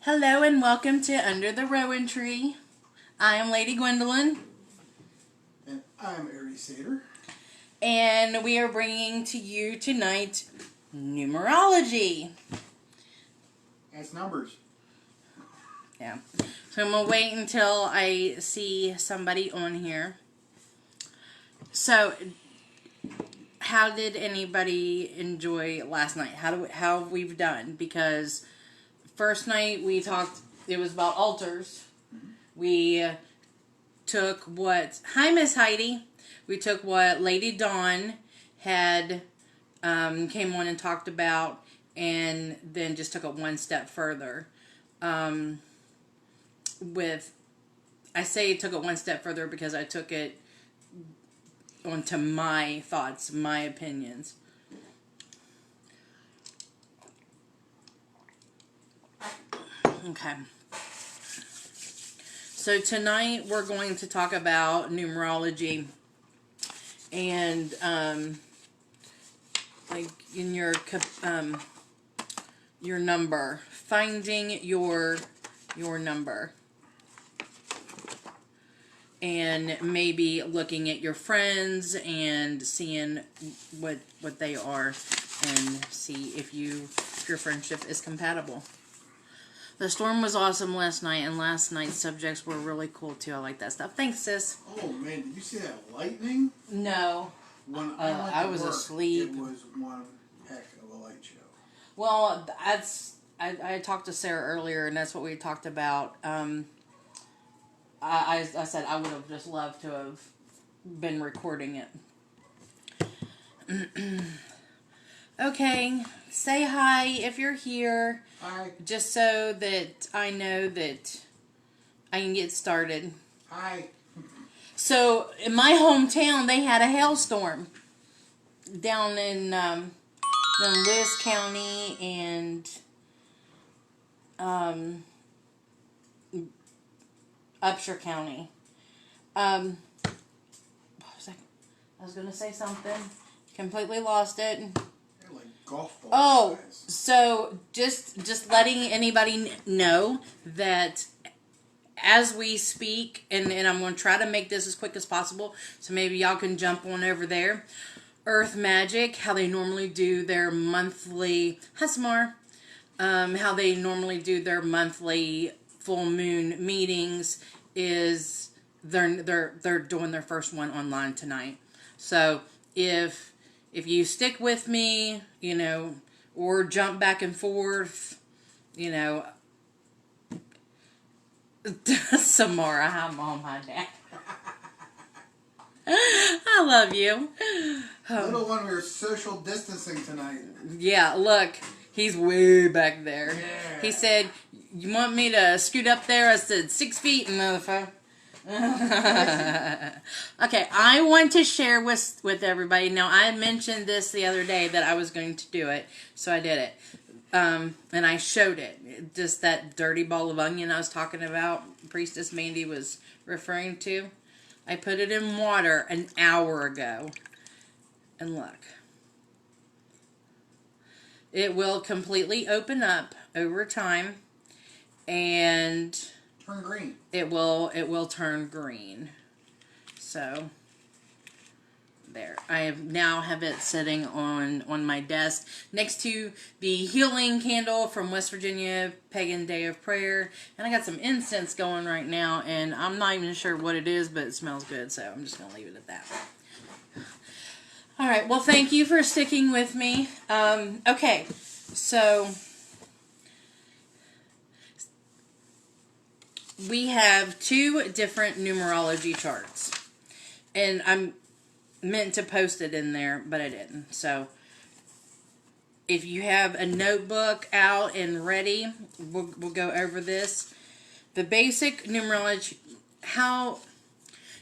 Hello and welcome to Under the Rowan Tree. I am Lady Gwendolyn. And I'm Aries Sater. And we are bringing to you tonight Numerology. That's numbers. Yeah. So I'm going to wait until I see somebody on here. So, how did anybody enjoy last night? How we've done? Because first night we talked, it was about altars. We took what, hi Miss Heidi. We took what Lady Dawn had came on and talked about, and then just took it one step further. I say took it one step further because I took it onto my thoughts, my opinions. Okay. So tonight we're going to talk about numerology and like in your number, finding your number, and maybe looking at your friends and seeing what they are, and see if your friendship is compatible. The storm was awesome last night, and last night's subjects were really cool too. I like that stuff. Thanks, sis. Oh man, did you see that lightning? No. When I was asleep. It was one heck of a light show. Well, I talked to Sarah earlier, and that's what we talked about. I said I would have just loved to have been recording it. Okay, say hi if you're here. Hi. Just so that I know that I can get started. Hi. So, in my hometown, they had a hailstorm down in Lewis County and Upshur County. What was I was going to say something. Completely lost it. They're like golf balls. Oh, size. so just letting anybody know that as we speak, and I'm going to try to make this as quick as possible, so maybe y'all can jump on over there. Earth Magic, how they normally do their monthly, how they normally do their monthly full moon meetings is they're doing their first one online tonight. So if you stick with me, or jump back and forth, Samara, hi mom, hi dad. I love you. Little one, we're social distancing tonight. Yeah, look, he's way back there. Yeah. He said, "You want me to scoot up there?" I said, 6 feet, motherfucker. Okay, I want to share with everybody. Now, I mentioned this the other day that I was going to do it, so I did it. And I showed it. Just that dirty ball of onion I was talking about, Priestess Mandy was referring to. I put it in water an hour ago. And look. It will completely open up over time. And turn green. It will turn green. So there. I now have it sitting on my desk next to the healing candle from West Virginia Pagan Day of Prayer. And I got some incense going right now, and I'm not even sure what it is, but it smells good, so I'm just going to leave it at that. Alright, well, thank you for sticking with me. Okay, so we have two different numerology charts. And I'm meant to post it in there, but I didn't. So, if you have a notebook out and ready, we'll go over this. The basic numerology, you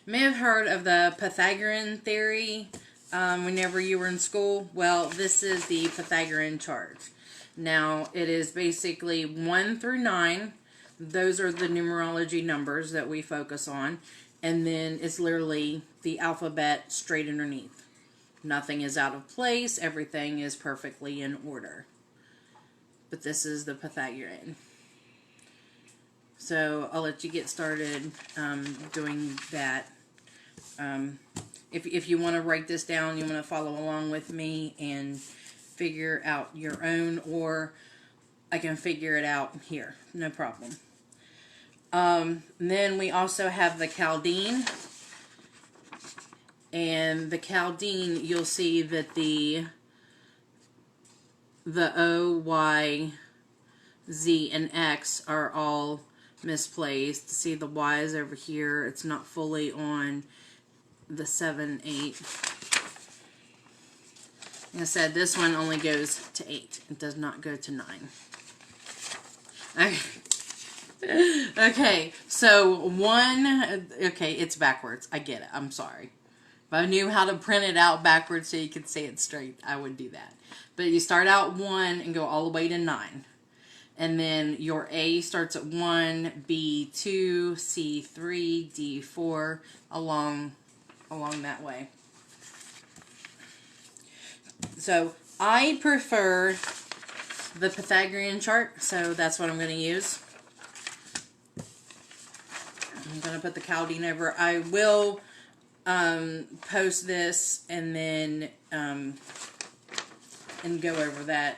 may have heard of the Pythagorean theory whenever you were in school. Well, this is the Pythagorean chart. Now, it is basically 1 through 9. Those are the numerology numbers that we focus on. And then it's literally the alphabet straight underneath. Nothing is out of place. Everything is perfectly in order. But this is the Pythagorean. So I'll let you get started doing that. If you want to write this down, you want to follow along with me and figure out your own, or I can figure it out here. No problem. Then we also have the Chaldean. And the Chaldean, you'll see that the O, Y, Z, and X are all misplaced. See the Y's over here. It's not fully on the 7, 8. Like I said, this one only goes to 8. It does not go to 9. Okay. Okay, so 1, okay, it's backwards. I get it. I'm sorry. If I knew how to print it out backwards so you could say it straight, I would do that. But you start out 1 and go all the way to 9. And then your A starts at 1, B 2, C 3, D 4, along that way. So I prefer the Pythagorean chart, so that's what I'm going to use. I'm going to put the Chaldean over. I will post this and then and go over that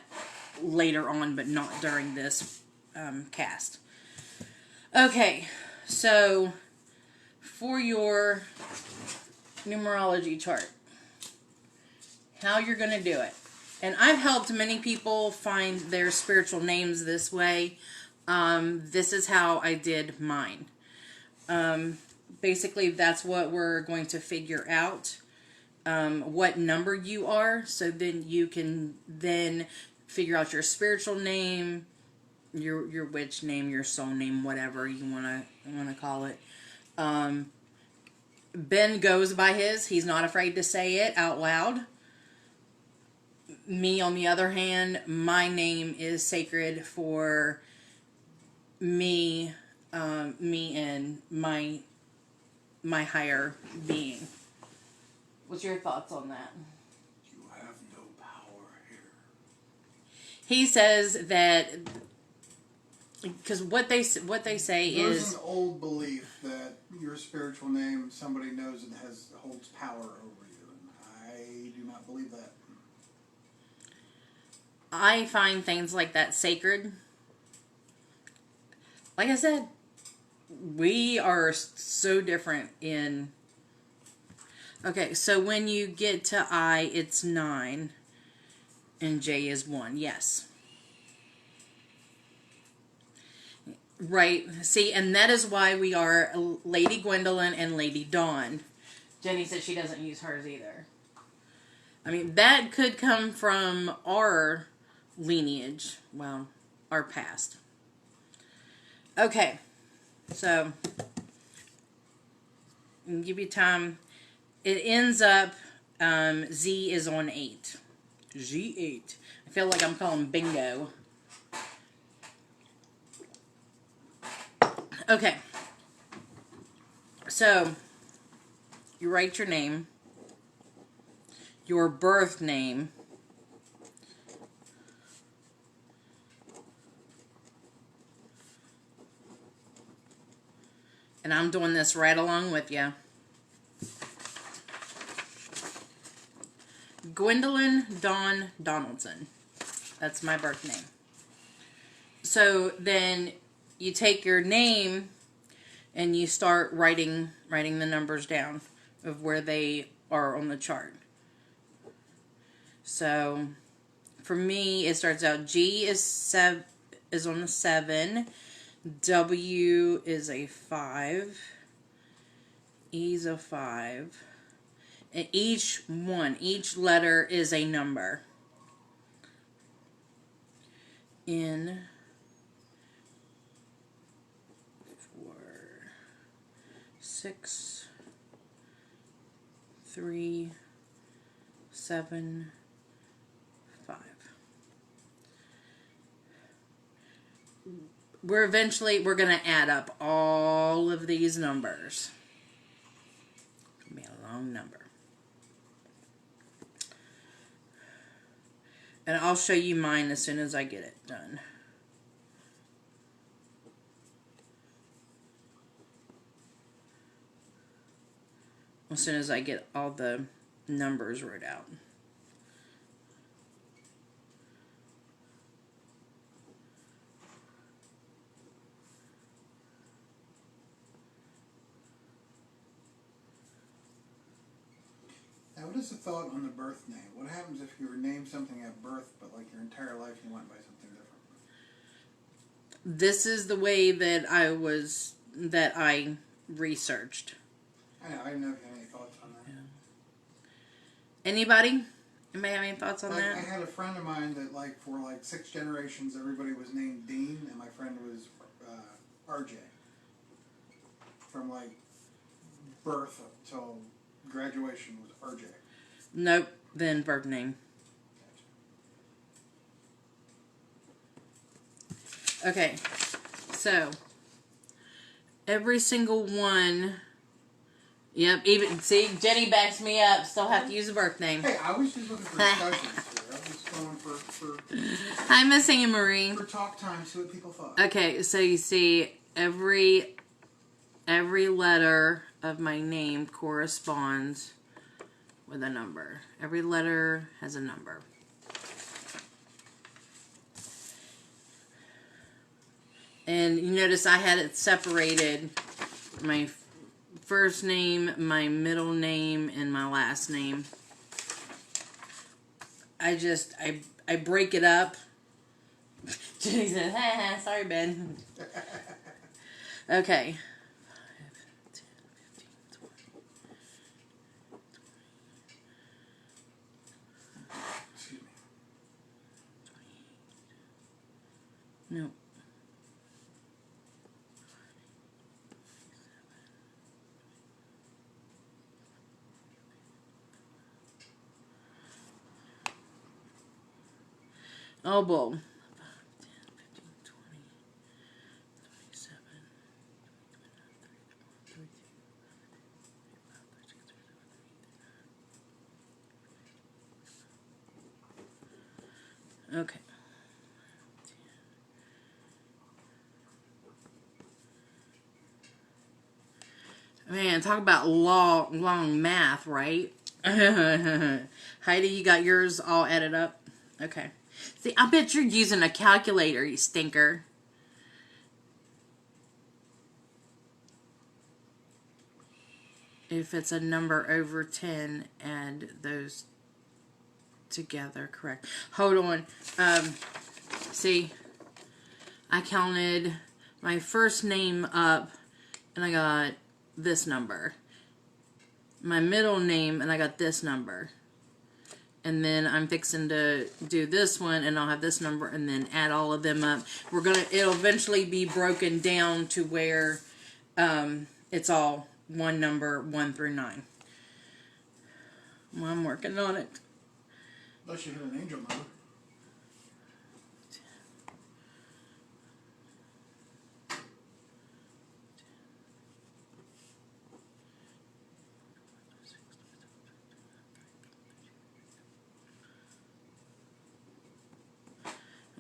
later on, but not during this cast. Okay, so for your numerology chart, how you're going to do it. And I've helped many people find their spiritual names this way. This is how I did mine. Basically, that's what we're going to figure out, what number you are, so then you can then figure out your spiritual name, your witch name, your soul name, whatever you wanna call it. Ben goes by his. He's not afraid to say it out loud. Me, on the other hand, my name is sacred for me, me and my higher being. What's your thoughts on that? You have no power here. He says that because what they say There's is an old belief that your spiritual name somebody knows and holds power over you, and I do not believe that. I find things like that sacred. Like I said, we are so different in... Okay, so when you get to I, it's 9. And J is 1. Yes. Right. See, and that is why we are Lady Gwendolyn and Lady Dawn. Jenny said she doesn't use hers either. I mean, that could come from our lineage. Well, our past. Okay. So, I'll give you time. It ends up, Z is on 8. G8. I feel like I'm calling bingo. Okay. So, you write your name, your birth name, and I'm doing this right along with you. Gwendolyn Dawn Donaldson. That's my birth name. So then you take your name and you start writing the numbers down of where they are on the chart. So for me, it starts out G is on the 7, W is a 5, E is a 5. And each letter is a number. N, 4, 6, 3, 7, 5. We're going to add up all of these numbers. It'll be a long number. And I'll show you mine as soon as I get it done. as soon as I get all the numbers wrote out. Now, what is the thought on the birth name? What happens if you were named something at birth, but like your entire life you went by something different? This is the way that I researched. I didn't know if you had any thoughts on that. Yeah. Anybody? Anybody have any thoughts on Like, that? I had a friend of mine that, like, for like 6 generations, everybody was named Dean, and my friend was RJ. From like birth up till graduation was RJ. Nope. Then birth name. Okay. So every single one. Yep. Even see, Jenny backs me up. Still have to use a birth name. Hey, I was just looking for discussions here. I was just going for Hi, Miss Anne Marie. for talk time, see what people thought. Okay, so you see every letter of my name corresponds with a number. Every letter has a number. And you notice I had it separated, my first name, my middle name, and my last name. I break it up. Jenny says, sorry, Ben. Okay. 5, 10, 15, 20. No. Oh, bull. 5, 10, 15, 20, 27, 29, 30, 31, 32, 33, 34, 35, 36, 37, 38, 39. Okay. Man, talk about long math, right? Heidi, you got yours all added up? Okay. See, I bet you're using a calculator, you stinker. If it's a number over 10, add those together, correct. Hold on. See, I counted my first name up, and I got this number. My middle name, and I got this number. And then I'm fixing to do this one, and I'll have this number, and then add all of them up. It'll eventually be broken down to where it's all one number, 1 through 9. Well, I'm working on it. Unless you hit an angel number.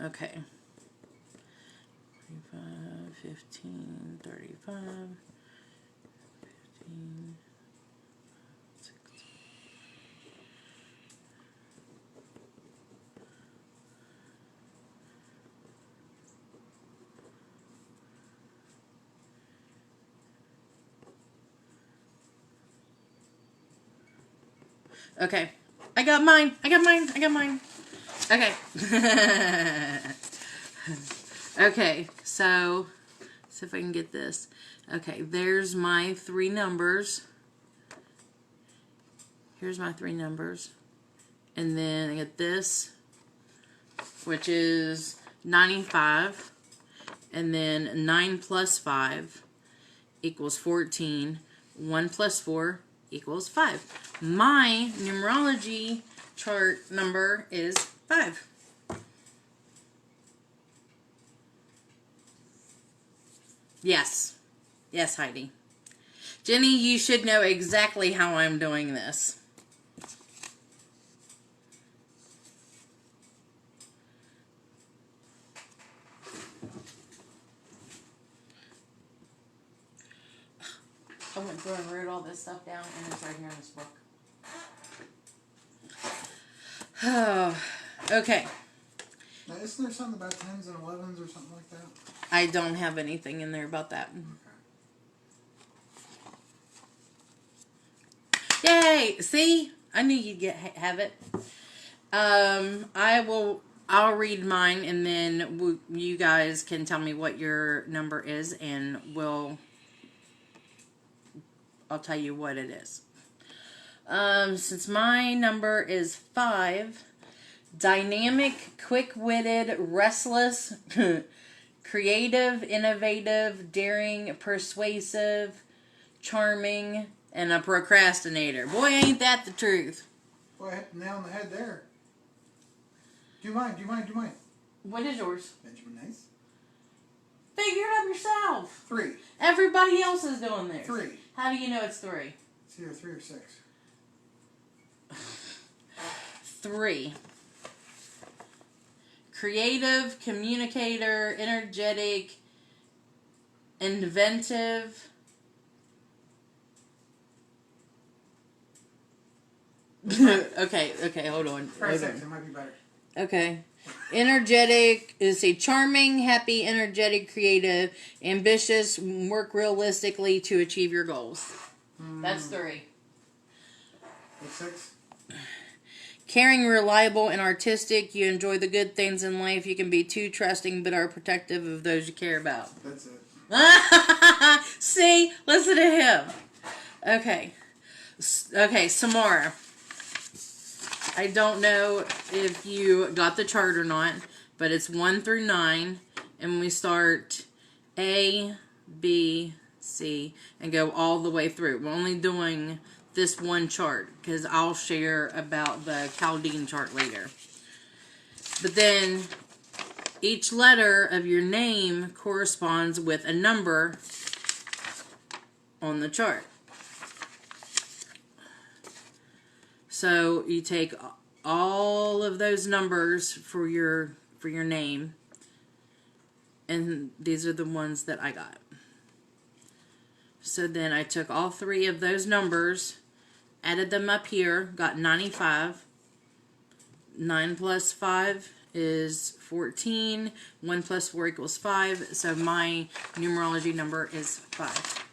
Okay. 35, 15, 35, 15, 16. Okay. I got mine. Okay. Okay, so see if I can get this. Okay, there's my 3 numbers. Here's my 3 numbers. And then I get this, which is 95. And then 9 plus 5 equals 14. 1 plus 4 equals 5. My numerology chart number is 5. Yes. Yes, Heidi. Jenny, you should know exactly how I'm doing this. I went through and wrote all this stuff down, and it's right here in this book. Oh, okay. Now, isn't there something about 10s and 11s or something like that? I don't have anything in there about that. Okay. Yay! See? I knew you'd have it. I'll read mine, and then you guys can tell me what your number is, and I'll tell you what it is. Since my number is 5, dynamic, quick-witted, restless, creative, innovative, daring, persuasive, charming, and a procrastinator. Boy, ain't that the truth. Boy, I hit the nail on the head there. Do you mind? What is yours? Benjamin Nice. Figure it out yourself. 3. Everybody else is doing theirs. 3. How do you know it's 3? It's either 3 or 6. 3. Creative, communicator, energetic, inventive. Okay, hold on. Try 6, it might be better. Okay. Energetic is a charming, happy, energetic, creative, ambitious, work realistically to achieve your goals. That's 3. What's 6? Caring, reliable, and artistic. You enjoy the good things in life. You can be too trusting, but are protective of those you care about. That's it. See? Listen to him. Okay. Okay, Samara. I don't know if you got the chart or not, but it's 1 through 9, and we start A, B, C, and go all the way through. We're only doing this one chart, because I'll share about the Chaldean chart later. But then, each letter of your name corresponds with a number on the chart. So you take all of those numbers for your name, and these are the ones that I got. So then I took all 3 of those numbers, added them up here, got 95. 9 plus 5 is 14. 1 plus 4 equals 5. So my numerology number is 5.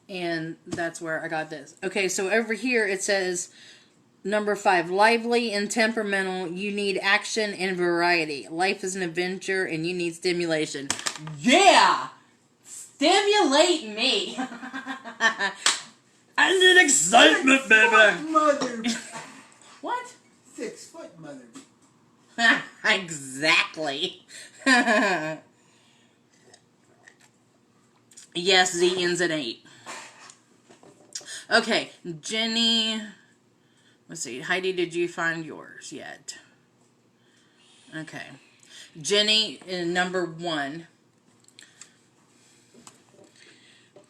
And that's where I got this. Okay, so over here it says number 5, lively and temperamental. You need action and variety. Life is an adventure and you need stimulation. Yeah! Stimulate me! I need excitement, baby! Mother! What? 6 foot mother. Exactly. Yes, Z ends at 8. Okay, Jenny. Let's see. Heidi, did you find yours yet? Okay. Jenny, number 1.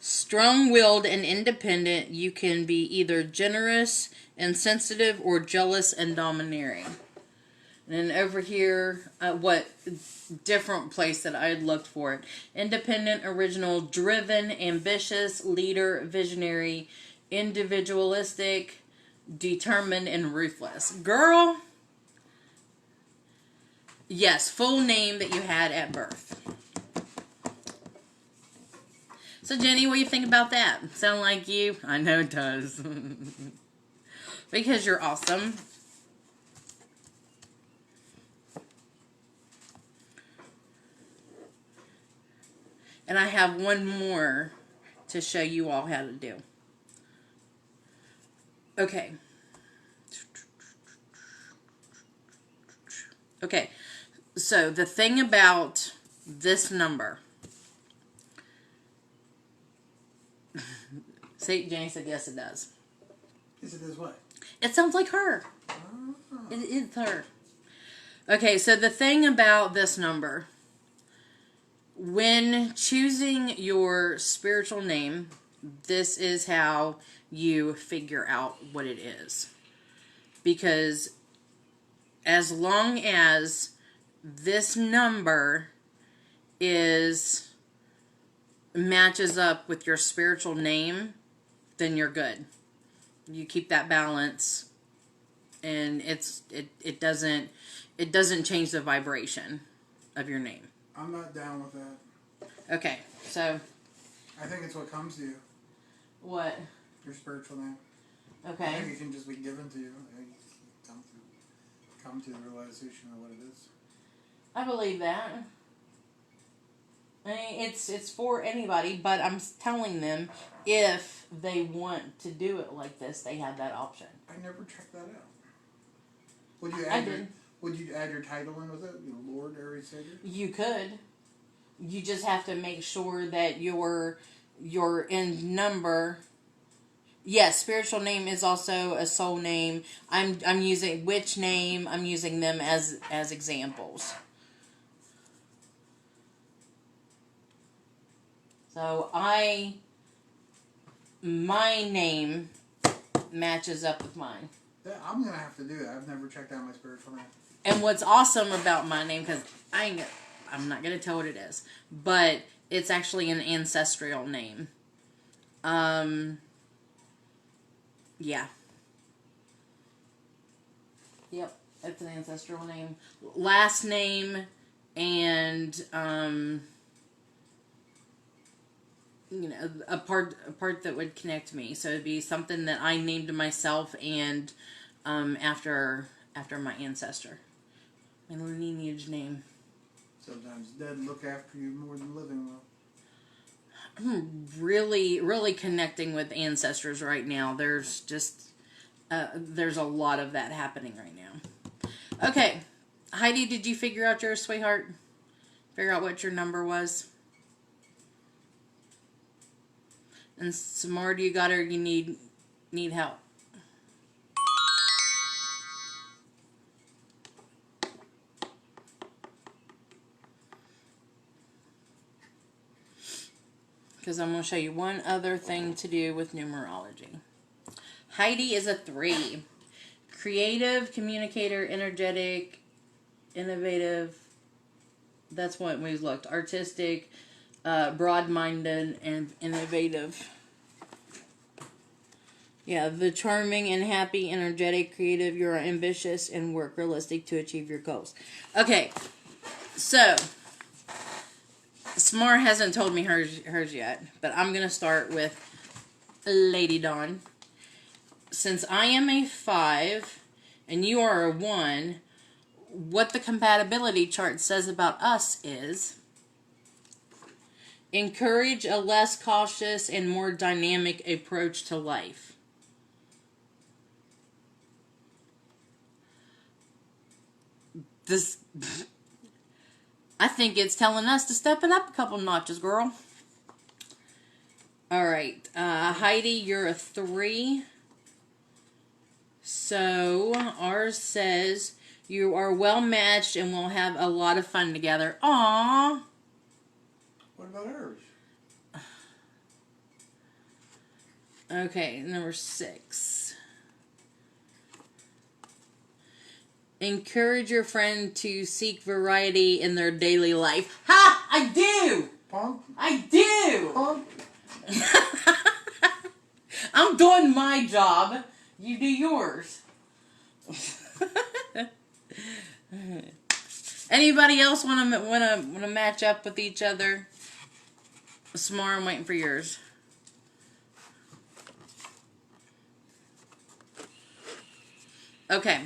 Strong-willed and independent. You can be either generous and sensitive or jealous and domineering. And then over here, what different place that I had looked for it. Independent, original, driven, ambitious, leader, visionary, individualistic, determined, and ruthless. Girl, yes, full name that you had at birth. So Jenny, what do you think about that? Sound like you? I know it does. Because you're awesome. And I have one more to show you all how to do. Okay. Okay. So the thing about this number. See, Jenny said yes, it does. Yes, it does what? It sounds like her. Oh. It's her. Okay, so the thing about this number, when choosing your spiritual name, this is how you figure out what it is. Because as long as this number is matches up with your spiritual name, then you're good. You keep that balance, and it doesn't change the vibration of your name. I'm not down with that. Okay, so I think it's what comes to you. what? Your spiritual name. Okay. I think it can just be given to you. I think you come to the realization of what it is. I believe that. I mean, it's for anybody, but I'm telling them if they want to do it like this, they have that option. I never checked that out. Would you add your title in with it? You know, Lord, Aries, Savior? You could. You just have to make sure that your end number. Yes, spiritual name is also a soul name. I'm using which name. I'm using them as examples. So my name matches up with mine. Yeah, I'm gonna have to do that. I've never checked out my spiritual name. And what's awesome about my name, because I'm not gonna tell what it is, but it's actually an ancestral name. Yeah. Yep, it's an ancestral name. Last name and you know, a part that would connect me. So it'd be something that I named myself and after my ancestor. My lineage name. Sometimes dead look after you more than living will. I'm really, really connecting with ancestors right now. There's just there's a lot of that happening right now. Okay, Heidi, did you figure out yours, sweetheart? Figure out what your number was? And Samar, do you got her? You need help? Because I'm going to show you one other thing to do with numerology. Heidi is a 3. Creative, communicator, energetic, innovative. That's what we looked. Artistic, broad-minded, and innovative. Yeah, the charming and happy, energetic, creative. You're ambitious and work realistic to achieve your goals. Okay, so Smar hasn't told me hers yet, but I'm going to start with Lady Dawn. Since I am a 5 and you are a 1, what the compatibility chart says about us is encourage a less cautious and more dynamic approach to life. This, I think it's telling us to step it up a couple notches, girl. Alright, Heidi, you're a 3. So, ours says, you are well matched and will have a lot of fun together. Aww. What about hers? Okay, number 6. Encourage your friend to seek variety in their daily life. Ha! I do! Punk? I do! Punk? I'm doing my job. You do yours. Anybody else want to match up with each other? Smart, I'm waiting for yours. Okay,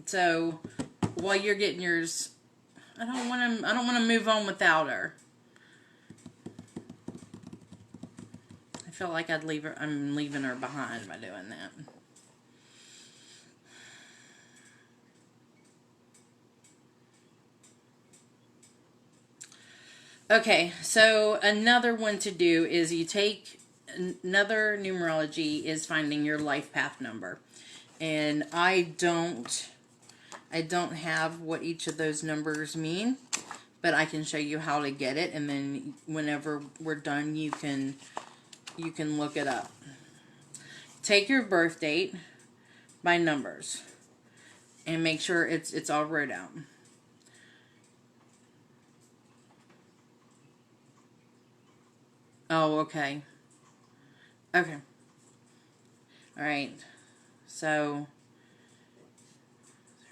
so while you're getting yours, I don't want to move on without her. I feel like I'm leaving her behind by doing that. Okay, so another one to do is you take another numerology is finding your life path number. And I don't have what each of those numbers mean, but I can show you how to get it, and then whenever we're done you can look it up. Take your birth date by numbers and make sure it's all wrote out. Oh, okay. Okay. All right. So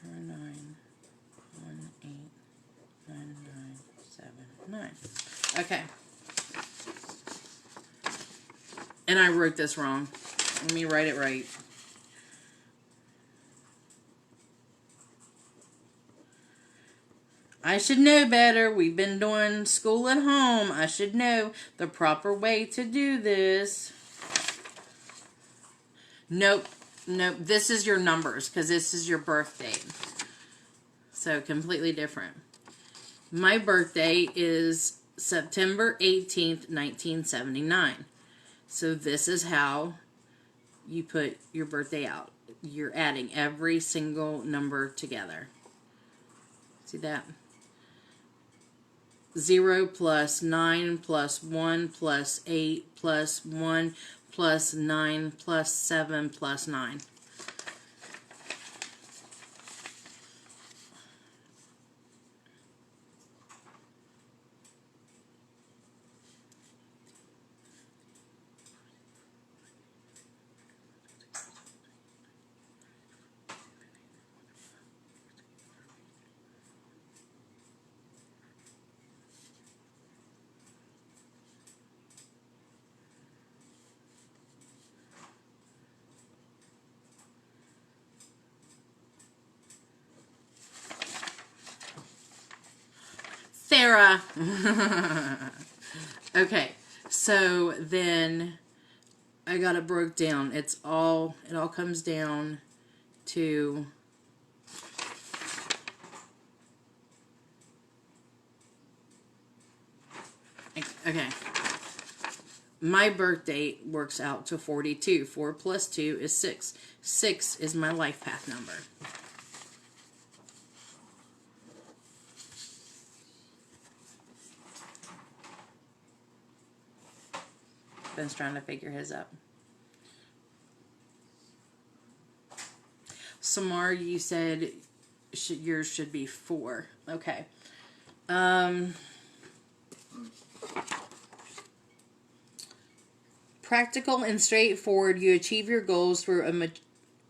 091899979. Okay. And I wrote this wrong. Let me write it right. I should know better. We've been doing school at home. I should know the proper way to do this. Nope. Nope. This is your numbers because this is your birth date. So completely different. My birthday is September 18th, 1979. So this is how you put your birthday out. You're adding every single number together. See that? 0 plus 9 plus 1 plus 8 plus 1 plus 9 plus 7 plus 9. Sarah. Okay, so then I got it broke down. It all comes down to okay. My birth date works out to 42. 4 plus 2 is 6. 6 is my life path number. Ben's trying to figure his up. Samar, you said yours should be 4. Okay. Practical and straightforward, you achieve your goals through a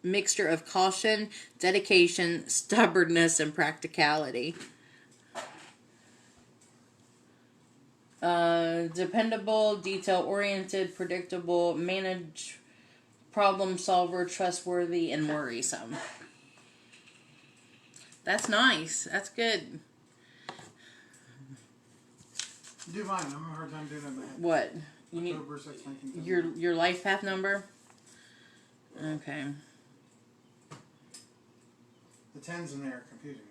mixture of caution, dedication, stubbornness, and practicality. Dependable, detail-oriented, predictable, manage, problem solver, trustworthy, and worrisome. That's nice. That's good. Do mine. I'm having a hard time doing it in my head. What? You need October 6, 1979. your life path number? Okay. The 10s in there are confusing me.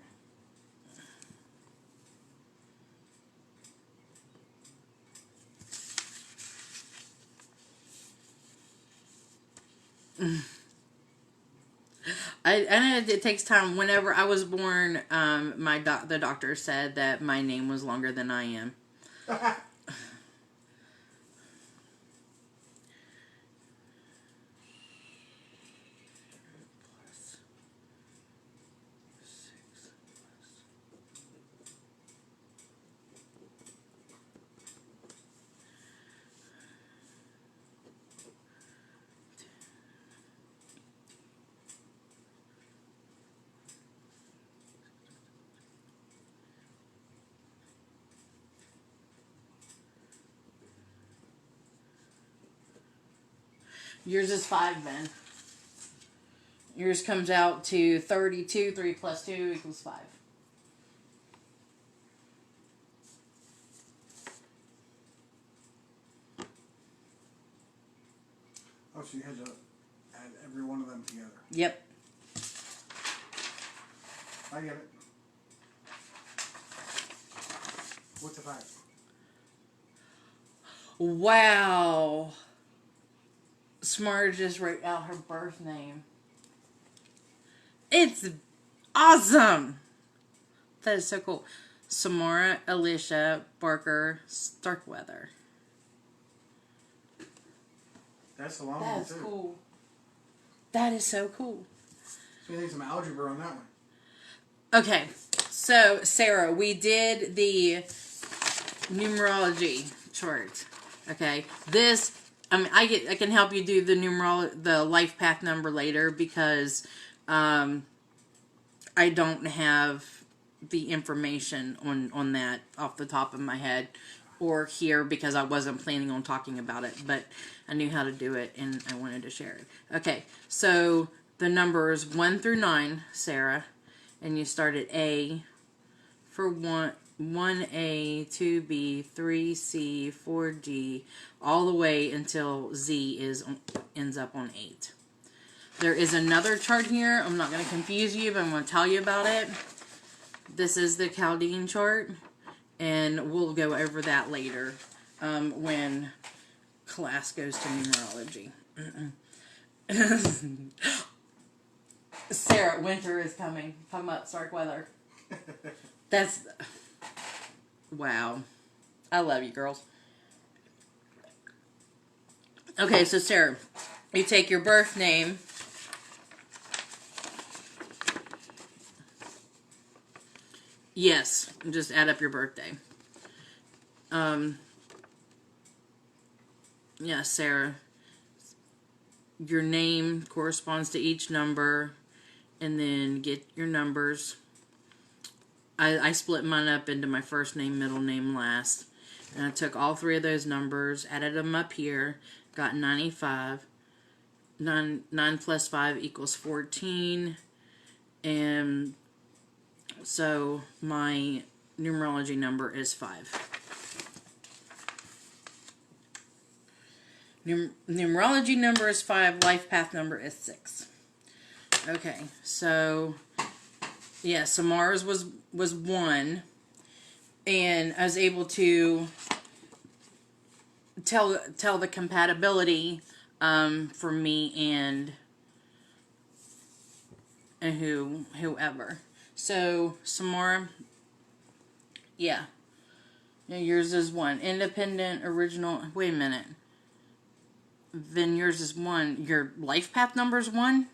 I know it takes time. Whenever I was born, the doctor said that my name was longer than I am. Yours is 5, Ben. Yours comes out to 32. 3 plus 2 equals 5. Oh, so you had to add every one of them together. Yep. I get it. What's a 5? Wow. Smart just wrote out her birth name. It's awesome. That is so cool. Samara Alicia Barker Starkweather. That's a long one, That's too. cool. That is so cool. So you need some algebra on that one. Okay, so Sarah, we did the numerology chart. Okay, this, I mean, I can help you do the life path number later because I don't have the information on that off the top of my head or here because I wasn't planning on talking about it, but I knew how to do it and I wanted to share it. Okay, so the numbers 1 through 9, Sarah, and you start at A for 1A, 2B, 3C, 4D, all the way until Z ends up on 8. There is another chart here. I'm not going to confuse you, but I'm going to tell you about it. This is the Chaldean chart, and we'll go over that later when class goes to numerology. Sarah, winter is coming. Talking about Stark weather. That's... Wow. I love you, girls. Okay, so Sarah, you take your birth name. Yes, just add up your birthday. Yeah, Sarah. Your name corresponds to each number, and then get your numbers. I split mine up into my first name, middle name, last. And I took all 3 of those numbers, added them up here, got 95. 9 plus 5 equals 14. And so my numerology number is 5. Numerology number is 5. Life path number is 6. Okay, so... yeah, so Mars was 1, and I was able to tell the compatibility for me and whoever. So Samara, yeah, yours is 1. Independent, original. Wait a minute. Then yours is 1. Your life path number is 1.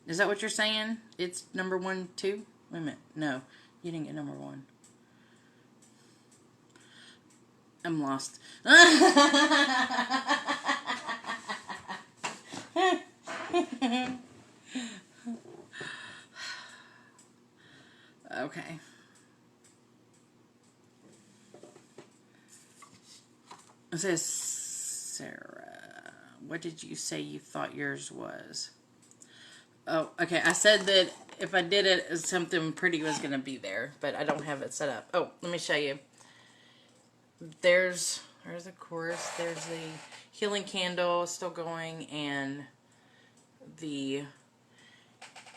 Is that what you're saying? It's number 1, 2? Wait a minute. No, you didn't get number 1. I'm lost. Okay. It says, Sarah, what did you say you thought yours was? Oh, okay. I said that if I did it, something pretty was going to be there, but I don't have it set up. Oh, let me show you. There's the chorus. There's the healing candle still going, and the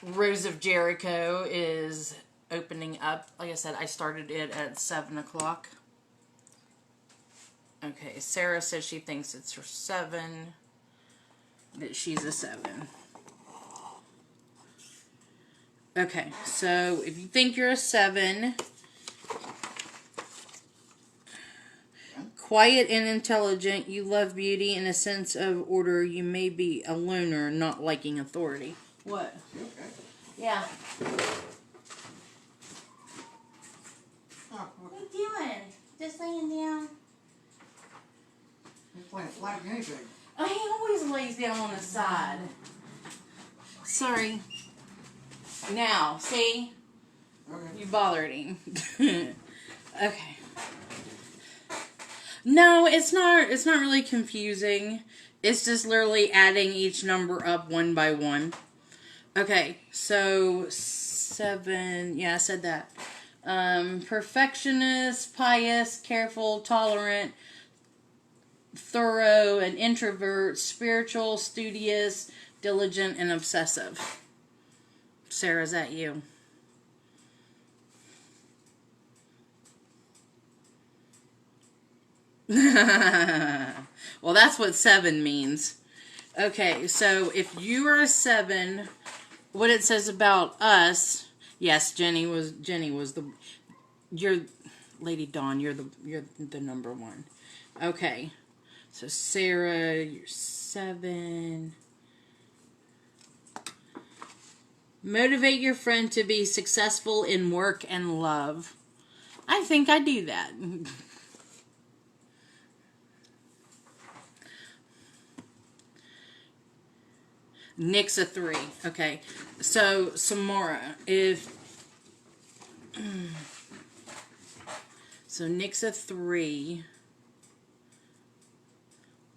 Rose of Jericho is opening up. Like I said, I started it at 7 o'clock. Okay, Sarah says she thinks it's her 7, that she's a 7. Okay, so if you think you're a 7, quiet and intelligent, you love beauty and a sense of order, you may be a loner, not liking authority. What? You okay? Yeah. Oh, What are you doing? Just laying down? He's playing flag anything. Oh, he always lays down on the side. Sorry. Now, see? Okay. You bothered him. Okay. No, it's not really confusing. It's just literally adding each number up one by one. Okay, so 7, yeah, I said that. Perfectionist, pious, careful, tolerant, thorough, an introvert, spiritual, studious, diligent, and obsessive. Sarah, is that you? Well, that's what 7 means. Okay, so if you are a 7, what it says about us, yes, Jenny was you're Lady Dawn, you're the number 1. Okay. So Sarah, you're 7. Motivate your friend to be successful in work and love. I think I do that. Nick's a 3. Okay. So, Samara, if... So, Nick's a 3.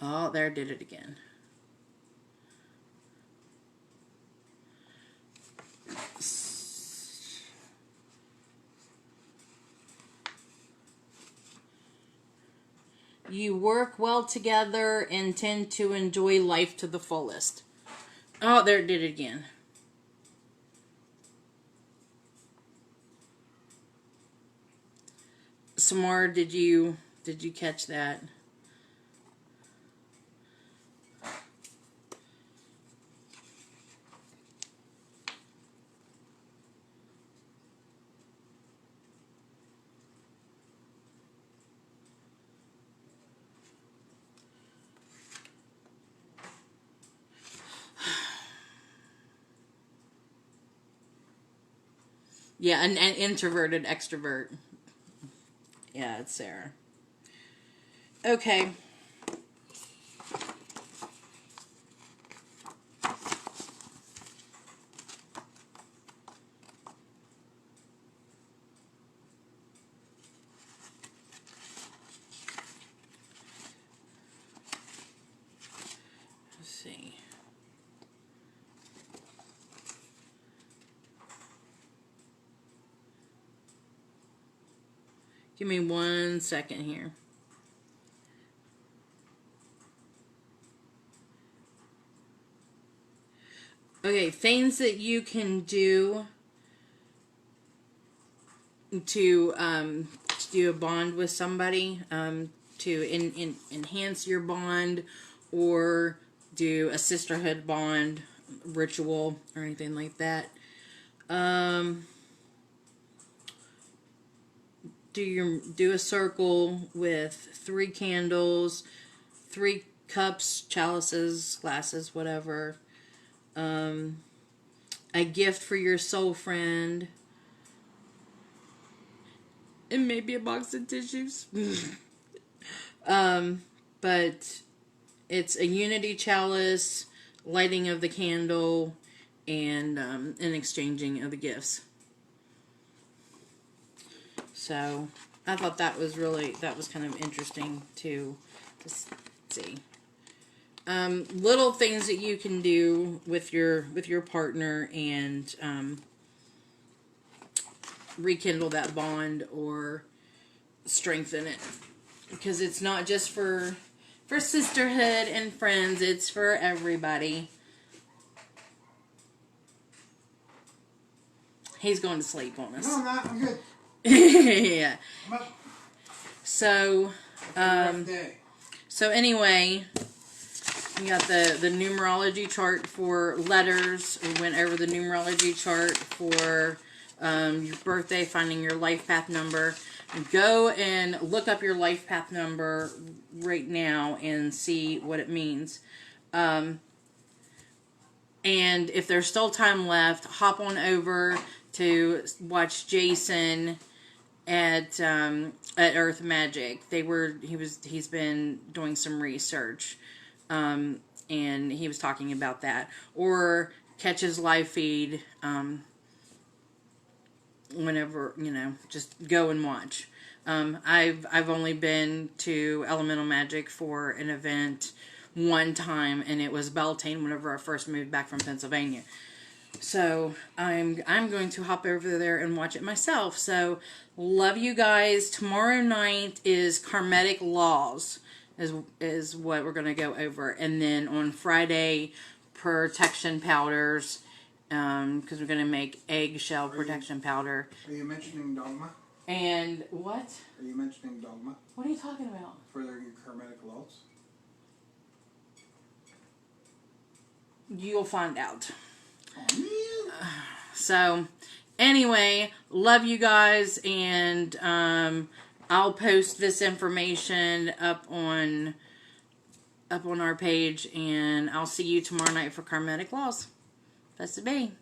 Oh, there, did it again. You work well together and tend to enjoy life to the fullest. Oh, there it did it again. Samar, did you catch that? Yeah, an introverted extrovert. Yeah, it's Sarah. Okay. Let's see. Give me 1 second here. Okay, things that you can do to do a bond with somebody, to enhance your bond, or do a sisterhood bond ritual or anything like that. Do a circle with 3 candles, 3 cups, chalices, glasses, whatever. A gift for your soul friend. And maybe a box of tissues. But it's a unity chalice, lighting of the candle, and an exchanging of the gifts. So I thought that was kind of interesting to see. Little things that you can do with your partner and rekindle that bond or strengthen it, because it's not just for sisterhood and friends, it's for everybody. He's going to sleep on us. No, I'm not. I'm good. Yeah. I'm up. So anyway, we got the numerology chart for letters. We went over the numerology chart for your birthday, finding your life path number. Go and look up your life path number right now and see what it means. And if there's still time left, hop on over to watch Jason at Earth Magic. He's been doing some research, and he was talking about that. Or catch his live feed. Whenever, just go and watch. I've only been to Elemental Magic for an event one time, and it was Beltane whenever I first moved back from Pennsylvania. So I'm going to hop over there and watch it myself. So love you guys. Tomorrow night is Karmatic Laws is what we're going to go over, and then on Friday, protection powders. Because we're going to make eggshell protection powder. Are you mentioning dogma? And what? Are you mentioning dogma? What are you talking about? For your karmatic laws? You'll find out. Oh, man. So, anyway, love you guys, and I'll post this information up on our page, and I'll see you tomorrow night for Karmatic Laws. That's to be.